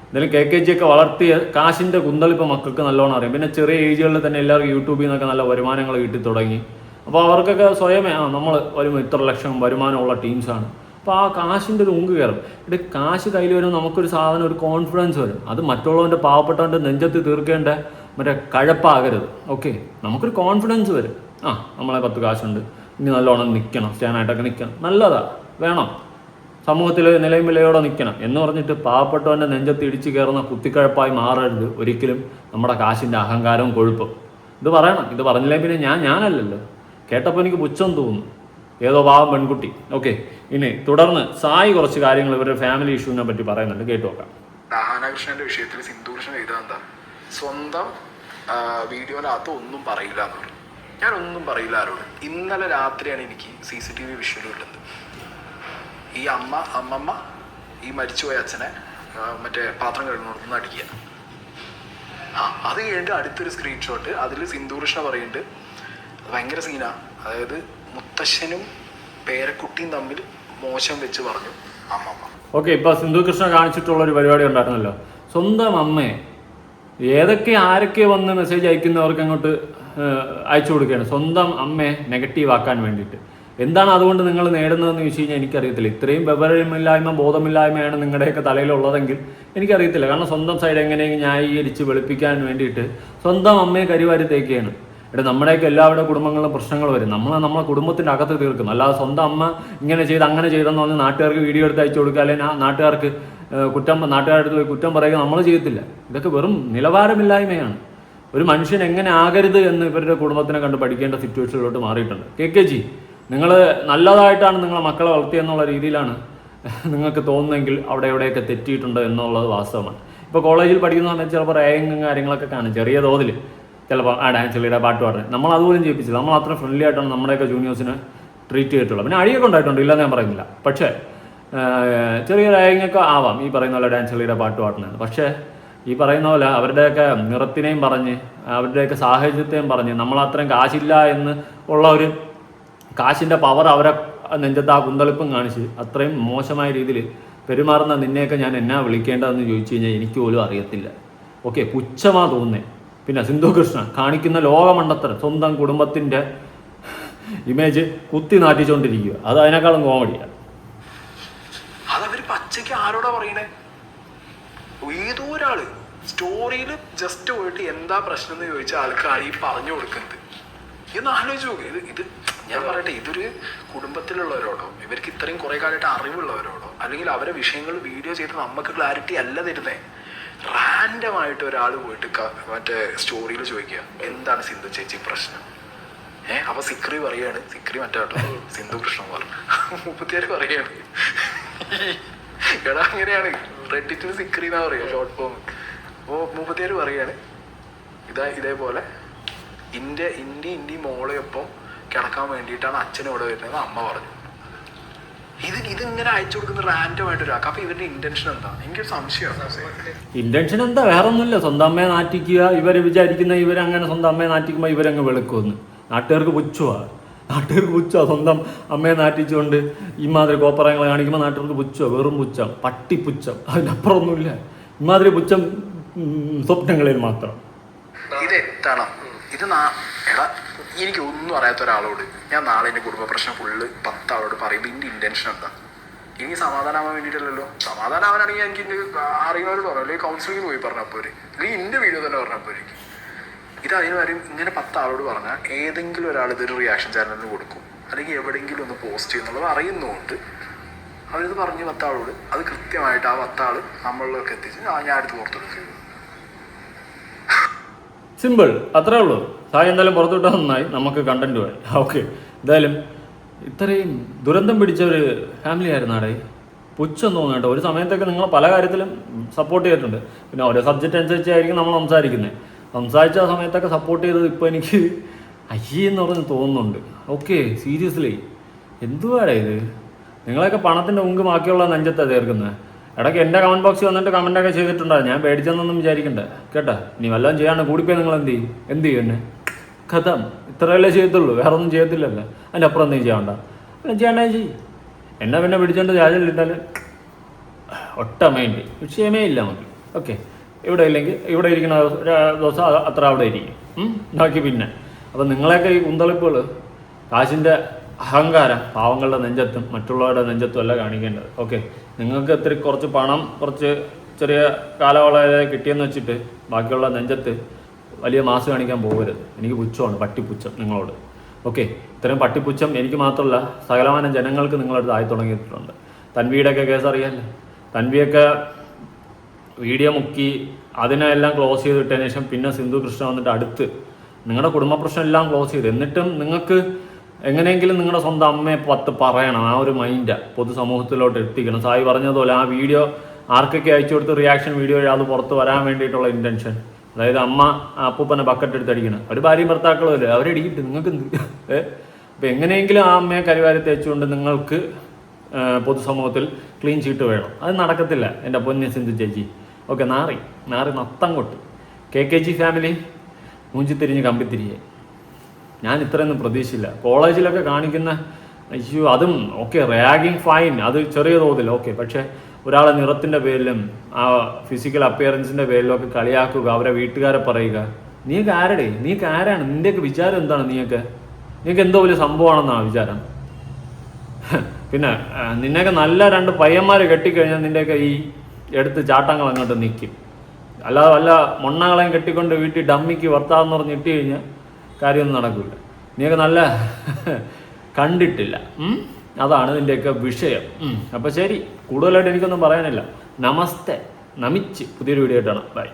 എന്തായാലും KKG ഒക്കെ വളർത്തിയ കാശിൻ്റെ കുന്തളിപ്പോൾ മക്കൾക്ക് നല്ലോണം അറിയാം. പിന്നെ ചെറിയ ഏജുകളിൽ തന്നെ എല്ലാവർക്കും യൂട്യൂബിൽ നിന്നൊക്കെ നല്ല വരുമാനങ്ങൾ കിട്ടി തുടങ്ങി. അപ്പോൾ അവർക്കൊക്കെ സ്വയമേ നമ്മൾ ഒരു ഇത്ര ലക്ഷം വരുമാനമുള്ള ടീംസാണ്. അപ്പോൾ ആ കാശിൻ്റെ ഒരു ഉങ്ക് കയറും. ഇവിടെ കാശ് കയ്യിൽ വരുമ്പോൾ നമുക്കൊരു സാധനം, ഒരു കോൺഫിഡൻസ് വരും. അത് മറ്റുള്ളവൻ്റെ പാവപ്പെട്ടവൻ്റെ നെഞ്ചത്ത് തീർക്കേണ്ട മറ്റേ കഴപ്പാകരുത്. ഓക്കെ. നമുക്കൊരു കോൺഫിഡൻസ് വരും. നമ്മളെ 10 കാശുണ്ട്, ഇനി നല്ലോണം നിൽക്കണം, സ്റ്റാൻഡായിട്ടൊക്കെ നിൽക്കണം. നല്ലതാണ്, വേണം. സമൂഹത്തിൽ നിലയും വിലയോടെ നിൽക്കണം എന്ന് പറഞ്ഞിട്ട് പാവപ്പെട്ടവൻ്റെ നെഞ്ചത്ത് ഇടിച്ചു കയറുന്ന കുത്തിക്കഴപ്പായി മാറരുത് ഒരിക്കലും നമ്മുടെ കാശിൻ്റെ അഹങ്കാരവും കൊഴുപ്പും. ഇത് പറയണം. ഇത് പറഞ്ഞില്ലെങ്കിൽ പിന്നെ ഞാനല്ലല്ലോ. കേട്ടപ്പോൾ എനിക്ക് പുച്ഛം തോന്നുന്നു. ഏതോ പാവം പെൺകുട്ടി. ഓക്കെ, ഇനി തുടർന്ന് സായി കുറച്ച് കാര്യങ്ങൾ ഇവരുടെ ഫാമിലി ഇഷ്യൂവിനെ പറ്റി പറയുന്നുണ്ട്, കേട്ടു നോക്കാം. ദാഹാനകൃഷ്ണന്റെ വിഷയത്തിൽ സിന്ധുകൃഷ്ണൻ എഴുതാൻ എന്താ, സ്വന്തം വീഡിയോയിനകത്ത് ഒന്നും പറയില്ല എന്ന് പറഞ്ഞു. ഞാനൊന്നും പറയില്ല ആരോട്. ഇന്നലെ രാത്രിയാണ് എനിക്ക് CCTV വിഷ്വൽ കിട്ടുന്നത്. ഈ അമ്മമ്മ ഈ മരിച്ചുപോയ അച്ഛനെ മറ്റേ പാത്രം കഴുകുന്നോടത്തുനിന്ന് അടിക്കുക. അത് കഴിഞ്ഞിട്ട് അടുത്തൊരു സ്ക്രീൻഷോട്ട്, അതിൽ സിന്ധുകൃഷ്ണ പറയുന്നുണ്ട് ഭയങ്കര സീനാ. അതായത് മുത്തശ്ശനും പേരക്കുട്ടിയും തമ്മിൽ മോശം വെച്ച് പറഞ്ഞു അമ്മമ്മ. ഓക്കെ, ഇപ്പൊ സിന്ധുകൃഷ്ണ കാണിച്ചിട്ടുള്ള ഒരു പരിപാടി ഉണ്ടായിരുന്നല്ലോ, സ്വന്തം അമ്മയെ ആരൊക്കെ വന്ന് മെസ്സേജ് അയക്കുന്നവർക്ക് അങ്ങോട്ട് അയച്ചു കൊടുക്കുകയാണ്, സ്വന്തം അമ്മയെ നെഗറ്റീവ് ആക്കാൻ വേണ്ടിയിട്ട്. എന്താണ് അതുകൊണ്ട് നിങ്ങൾ നേടുന്നതെന്ന് ചോദിച്ചു കഴിഞ്ഞാൽ എനിക്കറിയത്തില്ല. ഇത്രയും വിവരമില്ലായ്മ ബോധമില്ലായ്മയാണ് നിങ്ങളുടെയൊക്കെ തലയിലുള്ളതെങ്കിൽ എനിക്കറിയത്തില്ല. കാരണം സ്വന്തം സൈഡ് എങ്ങനെയെങ്കിലും ന്യായീകരിച്ച് വെളുപ്പിക്കാൻ വേണ്ടിയിട്ട് സ്വന്തം അമ്മയെ കരിവാരി തേക്കുകയാണ്. നമ്മുടെയൊക്കെ എല്ലാവരുടെ കുടുംബങ്ങളിലും പ്രശ്നങ്ങൾ വരും. നമ്മളെ കുടുംബത്തിൻ്റെ അകത്ത് തീർക്കും. അല്ലാതെ സ്വന്തം അമ്മ ഇങ്ങനെ ചെയ്ത് അങ്ങനെ ചെയ്തെന്ന് പറഞ്ഞ് നാട്ടുകാർക്ക് വീഡിയോ എടുത്ത് അയച്ചു കൊടുക്കുക, അല്ലെങ്കിൽ നാട്ടുകാർക്ക് നാട്ടുകാരുടെ പോയി കുറ്റം പറയുക നമ്മൾ ചെയ്യത്തില്ല. ഇതൊക്കെ വെറും നിലവാരമില്ലായ്മയാണ്. ഒരു മനുഷ്യൻ എങ്ങനെ ആകരുത് എന്ന് ഇവരുടെ കുടുംബത്തിനെ കണ്ട് പഠിക്കേണ്ട സിറ്റുവേഷനിലോട്ട് മാറിയിട്ടുണ്ട്. KKG, നിങ്ങൾ നല്ലതായിട്ടാണ് നിങ്ങളെ മക്കളെ വളർത്തിയെന്നുള്ള രീതിയിലാണ് നിങ്ങൾക്ക് തോന്നുന്നെങ്കിൽ അവിടെ എവിടെയൊക്കെ തെറ്റിയിട്ടുണ്ട് എന്നുള്ളത് വാസ്തവമാണ്. ഇപ്പോൾ കോളേജിൽ പഠിക്കുന്ന സമയത്ത് ചിലപ്പോൾ റാഗിങ്ങും കാര്യങ്ങളൊക്കെ കാണും, ചെറിയ തോതിൽ. ചിലപ്പോൾ ഡാൻസ് കളിയുടെ പാട്ട് പാടുന്നത് നമ്മൾ അതുപോലും ചെയ്യിപ്പിച്ചില്ല. നമ്മൾ അത്ര ഫ്രണ്ട്ലി ആയിട്ടാണ് നമ്മുടെയൊക്കെ ജൂനിയേഴ്സിനെ ട്രീറ്റ് ചെയ്തിട്ടുള്ളത്. പിന്നെ അടിയൊക്കെ ഉണ്ടായിട്ടുണ്ട്, ഇല്ലെന്ന് ഞാൻ പറയുന്നില്ല. പക്ഷേ ചെറിയ റാഗിങ്ങൊക്കെ ആവാം ഈ പറയുന്ന പോലെ ഡാൻസ് കളിയുടെ പാട്ട് പാടുന്നത്. പക്ഷേ ഈ പറയുന്ന പോലെ അവരുടെയൊക്കെ നിറത്തിനെയും പറഞ്ഞ് അവരുടെയൊക്കെ സാഹചര്യത്തെയും പറഞ്ഞ് നമ്മളത്രയും കാശില്ല എന്ന് ഉള്ള ഒരു കാശിൻ്റെ പവർ അവരെ നെഞ്ചത്ത് ആ കുന്തളിപ്പും കാണിച്ച് അത്രയും മോശമായ രീതിയിൽ പെരുമാറുന്ന നിന്നെയൊക്കെ ഞാൻ എന്നാ വിളിക്കേണ്ടതെന്ന് ചോദിച്ചു കഴിഞ്ഞാൽ എനിക്ക് പോലും അറിയത്തില്ല. ഓക്കെ, പുച്ഛമാ തോന്നുന്നേ. പിന്നെ സിന്ധുകൃഷ്ണ കാണിക്കുന്ന ലോകമണ്ടത്തരം, സ്വന്തം കുടുംബത്തിൻ്റെ ഇമേജ് കുത്തി നാട്ടിച്ചുകൊണ്ടിരിക്കുക. അത് അതിനേക്കാളും കോമഡിയാണ്. അതവർ പച്ചയ്ക്ക് ആരോടാ പറയണേ? ഏതോ ഒരാള് സ്റ്റോറിയിൽ ജസ്റ്റ് പോയിട്ട് എന്താ പ്രശ്നം എന്ന് ചോദിച്ച ആൾക്കാർ ഈ പറഞ്ഞു കൊടുക്കുന്നത്. ഇതൊന്ന് ആലോചിച്ച് നോക്ക്. ഇത് ഞാൻ പറയട്ടെ, ഇതൊരു കുടുംബത്തിലുള്ളവരോടോ ഇവർക്ക് ഇത്രയും കുറെ കാലമായിട്ട് അറിവുള്ളവരോടോ അല്ലെങ്കിൽ അവരെ വിഷയങ്ങൾ വീഡിയോ ചെയ്ത് നമുക്ക് ക്ലാരിറ്റി അല്ല തരുന്നേ. റാൻഡമായിട്ട് ഒരാൾ പോയിട്ട് മറ്റേ സ്റ്റോറിയിൽ ചോദിക്കുക എന്താണ് സിന്ധു ചേച്ചി പ്രശ്നം. അപ്പൊ സിക്രി പറയാണ്, സിക്രി മറ്റേ സിന്ധുകൃഷ്ണൻ പറഞ്ഞു, 37 പറയാണ്. എടാ അങ്ങനെയാണ് റെഡിറ്റിൽ സിക്രി എന്നാ പറയുക ഷോർട്ട് ഫോം. അപ്പോൾ 37 പറയാണ് ഇതേപോലെ ഇന്ത്യ മോളെയൊപ്പം കിടക്കാൻ വേണ്ടിയിട്ടാണ് അച്ഛനും ഇവിടെ വരുന്നത് അമ്മ പറഞ്ഞു. ഇതിങ്ങനെ അയച്ചു കൊടുക്കുന്ന റാൻഡമായിട്ട് ഒരാൾക്ക്. അപ്പൊ ഇവരുടെ ഇന്റൻഷൻ എന്താ? എനിക്കൊരു സംശയമാണ്. ഇന്റൻഷൻ എന്താ? വേറെ ഒന്നുമില്ല. സ്വന്തം അമ്മയെ നാറ്റിക്കുക. ഇവർ വിചാരിക്കുന്ന ഇവരങ്ങനെ സ്വന്തം അമ്മയെ നാറ്റിക്കുമ്പോൾ ഇവരങ്ങ് വെളുക്കുമെന്ന്. നാട്ടുകാർക്ക് പുച്ഛമാണ്. സ്വന്തം അമ്മയെ നാറ്റിച്ചുകൊണ്ട് ഇമാതിരി കോപ്പറങ്ങൾ കാണിക്കുമ്പോൾ നാട്ടുകാർക്ക് പുച്ഛമാണ്. വെറും പുച്ഛം, പട്ടിപ്പുച്ഛം, അതിനപ്പുറം ഒന്നുമില്ല. ഇമാതിരി പുച്ഛം സ്വപ്നങ്ങളിൽ മാത്രം. ഇതെത്തണം. എടാ എനിക്ക് ഒന്നും അറിയാത്ത ഒരാളോട് ഞാൻ നാളെ എൻ്റെ കുടുംബ പ്രശ്നം ഫുള്ള് 10 ആളോട് പറയുമ്പോൾ എൻ്റെ ഇന്റൻഷൻ എന്താ? എനിക്ക് സമാധാനമാവാൻ വേണ്ടിയിട്ടല്ലല്ലോ. സമാധാനമാവാനാണെങ്കിൽ എനിക്ക് അറിയുന്നവരോട് പറയാം, അല്ലെങ്കിൽ കൗൺസിലിങ്ങിന് പോയി പറഞ്ഞപ്പോൾ അല്ലെങ്കിൽ എൻ്റെ വീഡിയോ തന്നെ പറഞ്ഞപ്പോൾ ഇത് അതിന് വരും. ഇങ്ങനെ 10 ആളോട് പറഞ്ഞാൽ ഏതെങ്കിലും ഒരാൾ ഇതൊരു റിയാക്ഷൻ ചാനലിന് കൊടുക്കും, അല്ലെങ്കിൽ എവിടെയെങ്കിലും ഒന്ന് പോസ്റ്റ് ചെയ്യുന്നുള്ളത് അറിയുന്നതുകൊണ്ട് അവരിത് പറഞ്ഞ് 10 ആളോട് അത് കൃത്യമായിട്ട് ആ 10 ആൾ നമ്മളിലൊക്കെ എത്തിച്ച് ഞാൻ അടുത്ത് പുറത്തോട്ട് ചെയ്തു. സിമ്പിൾ, അത്രേ ഉള്ളൂ. സായി എന്തായാലും പുറത്തുവിട്ടാൽ നന്നായി, നമുക്ക് കണ്ടന്റ് പോയി. ഓക്കെ, എന്തായാലും ഇത്രയും ദുരന്തം പിടിച്ച ഒരു ഫാമിലി ആയിരുന്നു അവിടെ. പുച്ഛം തോന്നുന്നു കേട്ടോ. ഒരു സമയത്തൊക്കെ നിങ്ങൾ പല കാര്യത്തിലും സപ്പോർട്ട് ചെയ്തിട്ടുണ്ട്. പിന്നെ ഓരോ സബ്ജക്റ്റ് അനുസരിച്ചായിരിക്കും നമ്മൾ സംസാരിച്ച സമയത്തൊക്കെ സപ്പോർട്ട് ചെയ്തത് ഇപ്പോൾ എനിക്ക് അയ്യെന്ന് പറഞ്ഞ് തോന്നുന്നുണ്ട്. ഓക്കെ, സീരിയസ്ലി എന്തുവാടേ ഇത്? നിങ്ങളൊക്കെ പണത്തിൻ്റെ ഉങ്ക് ബാക്കിയുള്ള നെഞ്ചത്താണ് തീർക്കുന്നത്. ഇടയ്ക്ക് എൻ്റെ കമൻറ്റ് ബോക്സിൽ വന്നിട്ട് കമൻറ്റൊക്കെ ചെയ്തിട്ടുണ്ടാകും. ഞാൻ പേടിച്ചെന്നൊന്നും വിചാരിക്കണ്ട കേട്ടോ. ഇനി വല്ലതും ചെയ്യാണ്ട് കൂടിപ്പോയി നിങ്ങൾ എന്ത് ചെയ്യും എന്നെ കഥം ഇത്രയല്ലേ ചെയ്യത്തുള്ളൂ, വേറെ ഒന്നും ചെയ്യത്തില്ലല്ലോ. അതിൻ്റെ അപ്പുറം എന്തെങ്കിലും ചെയ്യണ്ട. പിന്നെ ചെയ്യണ്ടേ ചെയ്യും. എന്നെ പിന്നെ പിടിച്ചോണ്ട് രാജയിലിട്ടാൽ ഒട്ട മൈൻഡ് വിഷയമേ ഇല്ല നമുക്ക്. ഓക്കെ, ഇവിടെ ഇല്ലെങ്കിൽ ഇവിടെ ഇരിക്കുന്ന ദിവസം അത്ര അവിടെ ഇരിക്കും. ബാക്കി പിന്നെ അപ്പം നിങ്ങളെയൊക്കെ ഈ കുന്തളിപ്പുകൾ കാശിൻ്റെ അഹങ്കാരം പാവങ്ങളുടെ നെഞ്ചത്തും മറ്റുള്ളവരുടെ നെഞ്ചത്തും അല്ല കാണിക്കേണ്ടത്. ഓക്കെ, നിങ്ങൾക്ക് കുറച്ച് പണം കുറച്ച് ചെറിയ കാലയളവിൽ കിട്ടിയെന്ന് വെച്ചിട്ട് ബാക്കിയുള്ള നെഞ്ചത്ത് വലിയ മാസ് കാണിക്കാൻ പോകരുത്. എനിക്ക് പുച്ഛമാണ്, പട്ടിപ്പുച്ഛം നിങ്ങളോട്. ഓക്കെ, ഇത്രയും പട്ടിപ്പുച്ഛം എനിക്ക് മാത്രമല്ല സകലമാനം ജനങ്ങൾക്ക് നിങ്ങളടുത്ത് ആയി തുടങ്ങിയിട്ടുണ്ട്. തൻവിയുടെയൊക്കെ കേസ് അറിയാമല്ലോ. തൻവിയൊക്കെ വീഡിയോ മുക്കി അതിനെല്ലാം ക്ലോസ് ചെയ്തിട്ടതിന് ശേഷം പിന്നെ സിന്ധു കൃഷ്ണ വന്നിട്ട് അടുത്ത് നിങ്ങളുടെ കുടുംബ പ്രശ്നം എല്ലാം ക്ലോസ് ചെയ്ത്, എന്നിട്ടും നിങ്ങൾക്ക് എങ്ങനെയെങ്കിലും നിങ്ങളുടെ സ്വന്തം അമ്മയെ പറയണം. ആ ഒരു മൈൻഡ് പൊതുസമൂഹത്തിലോട്ട് എത്തിക്കണം. സായി പറഞ്ഞതുപോലെ ആ വീഡിയോ ആർക്കൊക്കെ അയച്ചു കൊടുത്ത് റിയാക്ഷൻ വീഡിയോ അത് പുറത്ത് വരാൻ വേണ്ടിയിട്ടുള്ള ഇൻറ്റൻഷൻ, അതായത് അമ്മ അപ്പൂപ്പനെ ബക്കറ്റ് എടുത്തടിക്കണം. ഒരു ഭാര്യയും ഭർത്താക്കളും അല്ലേ, അവരടിക്കിട്ട് നിങ്ങൾക്ക് എന്ത് അപ്പം എങ്ങനെയെങ്കിലും ആ അമ്മയെ കരിവാരി തേച്ചുകൊണ്ട് നിങ്ങൾക്ക് പൊതുസമൂഹത്തിൽ ക്ലീൻ ചീട്ട് വേണം. അത് നടക്കത്തില്ല എൻ്റെ പൊന്നു സിന്ധു ചേച്ചി. ഓക്കെ, നാറി നത്തം കൊട്ട്. KKG family മൂഞ്ചിത്തിരിഞ്ഞ് കമ്പിത്തിരിയെ. ഞാൻ ഇത്രയൊന്നും പ്രതീക്ഷയില്ല. കോളേജിലൊക്കെ കാണിക്കുന്ന അയ്യോ, അതും ഓക്കെ, റാഗിങ് ഫൈൻ, അത് ചെറിയ തോതിൽ ഓക്കെ. പക്ഷേ ഒരാളെ നിറത്തിൻ്റെ പേരിലും ആ ഫിസിക്കൽ അപ്പിയറൻസിൻ്റെ പേരിലും ഒക്കെ കളിയാക്കുക, അവരെ വീട്ടുകാരെ പറയുക. നീയൊക്കെ ആരുടെ? നീയൊക്കെ ആരാണ്? നിൻ്റെയൊക്കെ വിചാരം എന്താണ്? നീയൊക്കെ എന്തോ വലിയ സംഭവമാണെന്നാണ് വിചാരം. പിന്നെ നിന്നെയൊക്കെ നല്ല 2 പയ്യന്മാർ കെട്ടിക്കഴിഞ്ഞാൽ നിൻ്റെയൊക്കെ ഈ എടുത്ത് ചാട്ടങ്ങൾ അങ്ങോട്ട് നിൽക്കും. അല്ലാതെ വല്ല മൊണ്ണകളെയും കെട്ടിക്കൊണ്ട് വീട്ടിൽ ഡമ്മിക്ക് വർത്താവെന്ന് പറഞ്ഞ് ഇട്ട് കഴിഞ്ഞാൽ കാര്യമൊന്നും നടക്കില്ല. നീയൊക്കെ നല്ല കണ്ടിട്ടില്ല. അതാണ് നിൻ്റെയൊക്കെ വിഷയം. അപ്പോൾ ശരി, കൂടുതലായിട്ട് എനിക്കൊന്നും പറയാനില്ല. നമസ്തേ, നമിച്ച് പുതിയൊരു വീഡിയോ ആയിട്ടാണ്. ബൈ.